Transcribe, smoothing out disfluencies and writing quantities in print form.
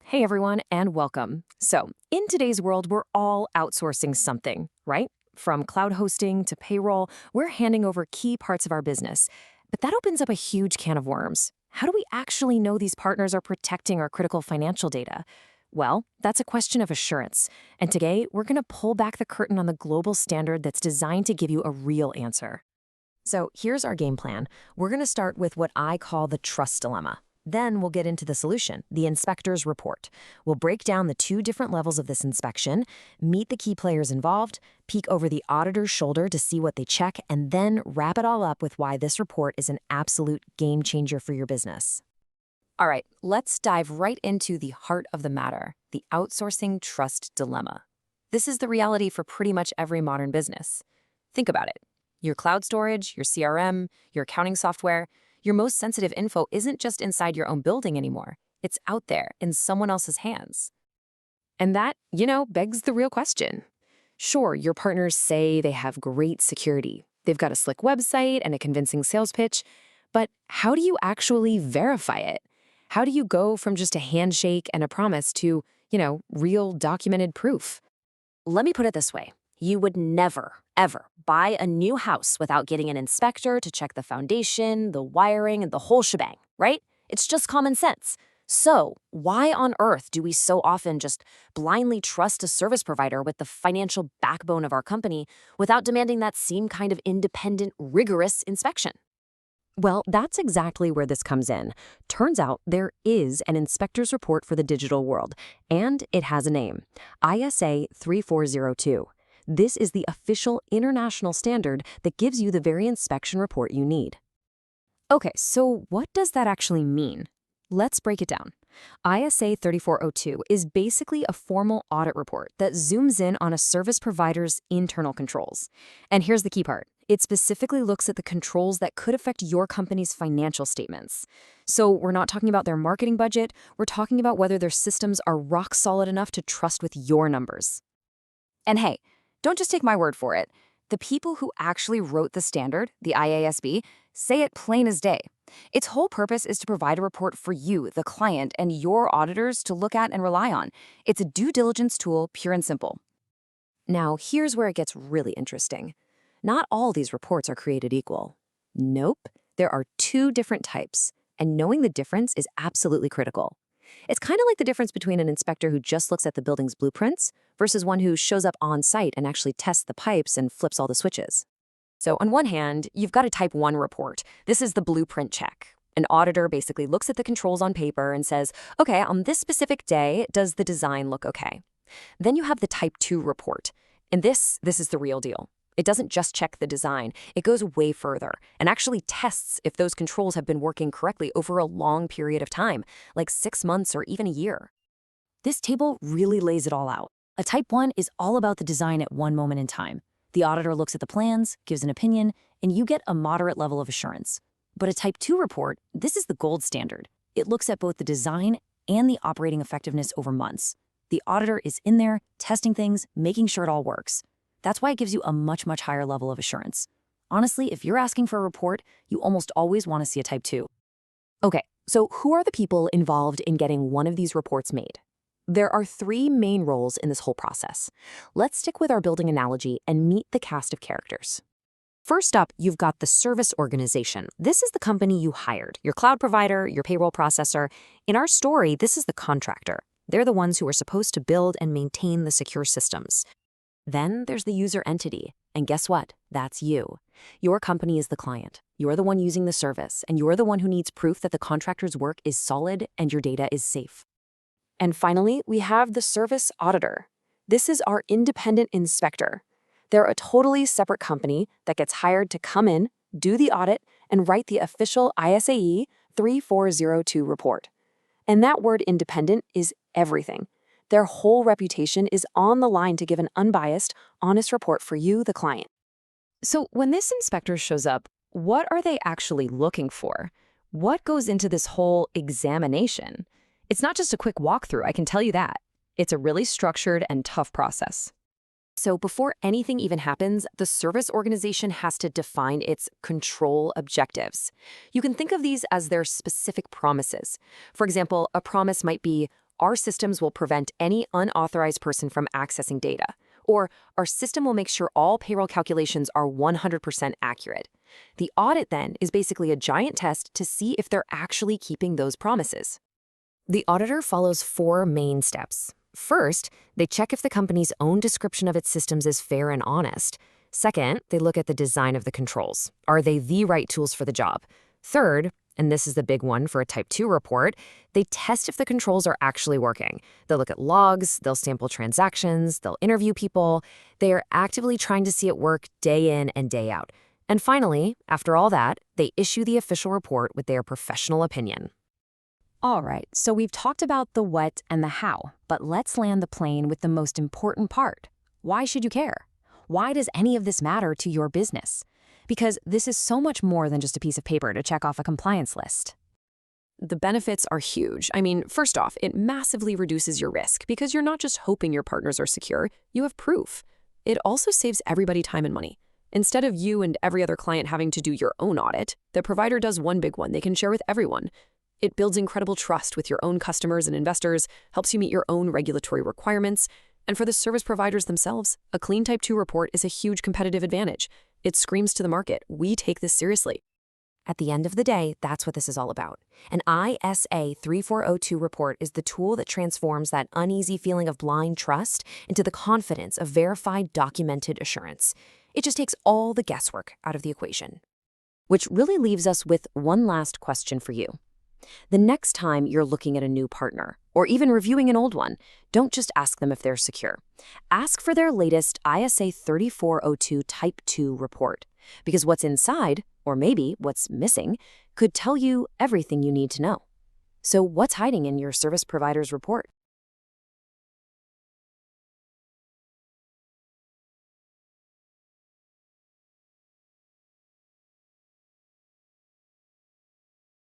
Hey everyone, and welcome. So, in today's world, we're all outsourcing something, right? From cloud hosting to payroll, we're handing over key parts of our business. But that opens up a huge can of worms. How do we actually know these partners are protecting our critical financial data? Well, that's a question of assurance. And today, we're going to pull back the curtain on the global standard that's designed to give you a real answer. So, here's our game plan. We're going to start with what I call the trust dilemma. Then we'll get into the solution, the inspector's report. We'll break down the two different levels of this inspection, meet the key players involved, peek over the auditor's shoulder to see what they check, and then wrap it all up with why this report is an absolute game changer for your business. All right, let's dive right into the heart of the matter, the outsourcing trust dilemma. This is the reality for pretty much every modern business. Think about it. Your cloud storage, your CRM, your accounting software, your most sensitive info isn't just inside your own building anymore. It's out there in someone else's hands. And that, begs the real question. Sure, your partners say they have great security. They've got a slick website and a convincing sales pitch. But how do you actually verify it? How do you go from just a handshake and a promise to, real documented proof? Let me put it this way. You would never, ever buy a new house without getting an inspector to check the foundation, the wiring, and the whole shebang, right? It's just common sense. So why on earth do we so often just blindly trust a service provider with the financial backbone of our company without demanding that same kind of independent, rigorous inspection? Well, that's exactly where this comes in. Turns out there is an inspector's report for the digital world, and it has a name, ISA 3402. This is the official international standard that gives you the very inspection report you need. Okay, so what does that actually mean? Let's break it down. ISA 3402 is basically a formal audit report that zooms in on a service provider's internal controls. And here's the key part. It specifically looks at the controls that could affect your company's financial statements. So we're not talking about their marketing budget, we're talking about whether their systems are rock solid enough to trust with your numbers. And hey, don't just take my word for it. The people who actually wrote the standard, the IASB, say it plain as day. Its whole purpose is to provide a report for you, the client, and your auditors to look at and rely on. It's a due diligence tool, pure and simple. Now, here's where it gets really interesting. Not all these reports are created equal. Nope, there are two different types, and knowing the difference is absolutely critical. It's kind of like the difference between an inspector who just looks at the building's blueprints versus one who shows up on site and actually tests the pipes and flips all the switches. So on one hand, you've got a Type 1 report. This is the blueprint check. An auditor basically looks at the controls on paper and says, okay, on this specific day, does the design look okay? Then you have the Type 2 report. And this is the real deal. It doesn't just check the design. It goes way further and actually tests if those controls have been working correctly over a long period of time, like 6 months or even a year. This table really lays it all out. A Type 1 is all about the design at one moment in time. The auditor looks at the plans, gives an opinion, and you get a moderate level of assurance. But a Type 2 report, this is the gold standard. It looks at both the design and the operating effectiveness over months. The auditor is in there, testing things, making sure it all works. That's why it gives you a much, much higher level of assurance. Honestly, if you're asking for a report, you almost always want to see a Type 2. Okay, so who are the people involved in getting one of these reports made? There are three main roles in this whole process. Let's stick with our building analogy and meet the cast of characters. First up, you've got the service organization. This is the company you hired, your cloud provider, your payroll processor. In our story, this is the contractor. They're the ones who are supposed to build and maintain the secure systems. Then there's the user entity. And guess what? That's you. Your company is the client. You're the one using the service, and you're the one who needs proof that the contractor's work is solid and your data is safe. And finally, we have the service auditor. This is our independent inspector. They're a totally separate company that gets hired to come in, do the audit, and write the official ISAE 3402 report. And that word independent is everything. Their whole reputation is on the line to give an unbiased, honest report for you, the client. So when this inspector shows up, what are they actually looking for? What goes into this whole examination? It's not just a quick walkthrough, I can tell you that. It's a really structured and tough process. So before anything even happens, the service organization has to define its control objectives. You can think of these as their specific promises. For example, a promise might be, our systems will prevent any unauthorized person from accessing data. Or our system will make sure all payroll calculations are 100% accurate. The audit, then, is basically a giant test to see if they're actually keeping those promises. The auditor follows 4 main steps. First, they check if the company's own description of its systems is fair and honest. Second, they look at the design of the controls. Are they the right tools for the job? Third, and this is the big one for a Type 2 report, they test if the controls are actually working. They'll look at logs, they'll sample transactions, they'll interview people. They are actively trying to see it work day in and day out. And finally, after all that, they issue the official report with their professional opinion. All right, so we've talked about the what and the how, but let's land the plane with the most important part. Why should you care? Why does any of this matter to your business? Because this is so much more than just a piece of paper to check off a compliance list. The benefits are huge. I mean, first off, it massively reduces your risk because you're not just hoping your partners are secure, you have proof. It also saves everybody time and money. Instead of you and every other client having to do your own audit, the provider does one big one they can share with everyone. It builds incredible trust with your own customers and investors, helps you meet your own regulatory requirements, and for the service providers themselves, a clean Type 2 report is a huge competitive advantage. It screams to the market, we take this seriously. At the end of the day, that's what this is all about. An ISAE 3402 report is the tool that transforms that uneasy feeling of blind trust into the confidence of verified, documented assurance. It just takes all the guesswork out of the equation. Which really leaves us with one last question for you. The next time you're looking at a new partner, or even reviewing an old one, don't just ask them if they're secure. Ask for their latest ISAE 3402 Type 2 report, because what's inside, or maybe what's missing, could tell you everything you need to know. So what's hiding in your service provider's report?